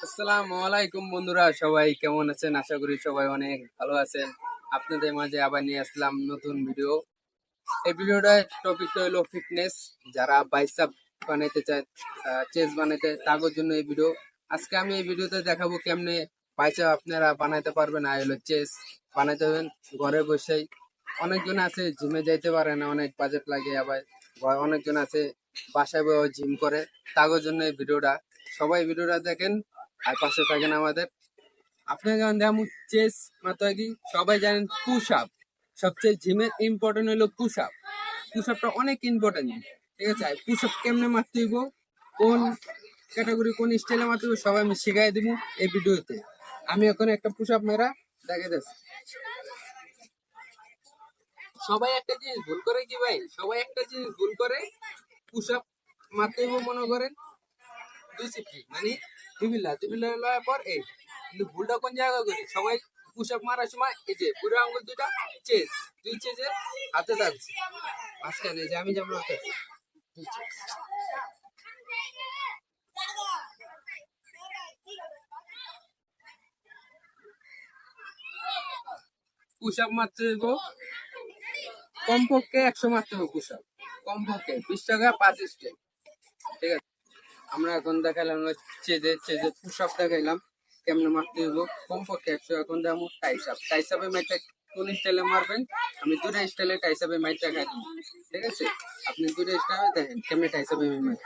আসসালামু আলাইকুম বন্ধুরা, সবাই কেমন আছেন? আশা করি সবাই অনেক ভালো আছেন। আপনাদের মাঝে আবার নিয়ে আসলাম নতুন ভিডিও। এই ভিডিওটার টপিকটা হলো ফিটনেস। যারা বাইসেপ বানাইতে চায়, চেস্ট বানাইতে, তাদের জন্য এই ভিডিও। আজকে আমি এই ভিডিওতে দেখাবো কেমনে বাইসেপ আপনারা বানাইতে পারবেন, আর হলো চেস্ট বানাইতে পারবেন ঘরে বসেই। অনেকজন আছে জিমে যাইতে পারে না, অনেক বাজেট লাগে। আবার অনেকজন আছে বাসায় বসে জিম করে, তাদের জন্য এই ভিডিওটা। সবাই ভিডিওটা দেখেন আর পাশে থাকেন আমাদের। আপনাকে যেমন চেস মাত্র কি সবাই জানেন, পুশ আপ সবচেয়ে জিমের ইম্পর্টেন্ট হলো পুশ আপ। পুশ আপটা অনেক ইম্পর্টেন্ট, ঠিক আছে? পুশ আপ কেমনে মারতে হইব, কোন ক্যাটাগরি কোন স্টাইলে মারতে হইব, সবাই আমি শিখাই দিব এই ভিডিওতে। আমি এখন একটা পুশ আপ মেরা দেখে দিচ্ছি। সবাই একটা জিনিস ভুল করে কি ভাই, সবাই একটা জিনিস ভুল করে, পুশ আপ মারতে হইব মনে করেন 250, মানে দুবিল্লা লওয়ার পর এই, কিন্তু ভুলটা কোন জায়গা করি সবাই, পুশ আপ মারার সময় এই যে পুরো আঙ্গুল দুটা চেস, দুই চেজে হাতে থাকছে মাঝখানে, যে আমি যেমন পুশ আপ মারতে হইব কমপক্ষে 100 মারতে হবে পুশ আপ, কমপক্ষে 20 টাকা 5 স্টেপ, ঠিক আছে? আমরা এখন দেখালাম চেজে পুশ আপ দেখাইলাম কেমনে মারতে হইব কমপক্ষে 100। এখন দেখো টাইসাপে মাইটটা কোন স্টাইলে মারবেন, আমি দুটা স্টাইলে টাইসাপে মাইটটা খাই দিব, ঠিক আছে? আপনি দুটা স্টাইলে দেখেন কেমনে টাইসাপে মার।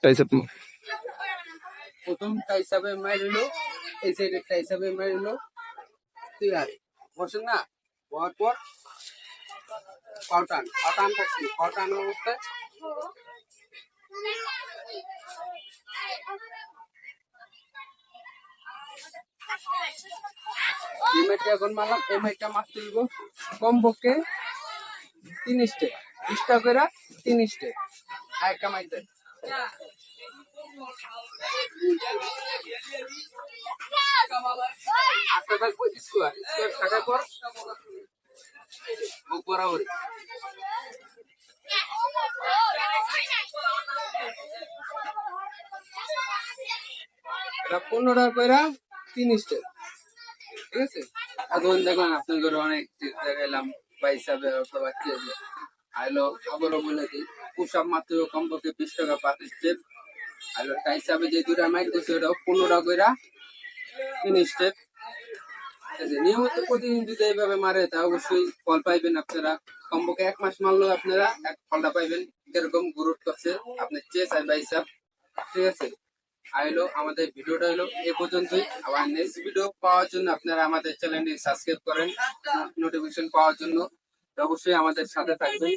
টাইসেপ প্রথম টাইসাপে মার হইলো এই সাইডে, টাইসাপে মার হইলো তুই আর বসেন না, হওয়ার পর পাউটান থাকছি, পাউটান অবস্থায় এই মাইটটা এখন মারলাম, এই মাইটটা মারতে হইব কমপক্ষে 3 স্টেপ, 20 টাকা করে 3 স্টেপ আর একটা মাইটে। আটটা থাকবো স্কোয়ার, স্কোয়ার থাকার পর বুক বরাবর এটা 15 করে 3 স্টেপ, ঠিক আছে? এখন দেখলাম আপনার ঘরে অনেক দেখাইলাম বাইসাবে অথবা চেজে, আইলো আবারও বলে দিই, পুশ আপ মাত্র কমপক্ষে 20 টাকা 5 স্টেপ। আইলো টাইসাবে যে দুটা মাইট করছে ওটা 15 করে 3 স্টেপ। নিয়মিত প্রতিদিন যদি এইভাবে মারে তা অবশ্যই ফল পাইবেন আপনারা। কমপক্ষে 1 মাস মারলেও আপনারা ফলটা পাইবেন, কিরকম গ্রোথ করছে আপনার চেস আর বাইসাপ, ঠিক আছে? আইলো আমাদের ভিডিওটা হলো এ পর্যন্তই। আবার নেক্সট ভিডিও পাওয়ার জন্য আপনারা আমাদের চ্যানেলটি সাবস্ক্রাইব করেন, নোটিফিকেশন পাওয়ার জন্য অবশ্যই আমাদের সাথে থাকবেন।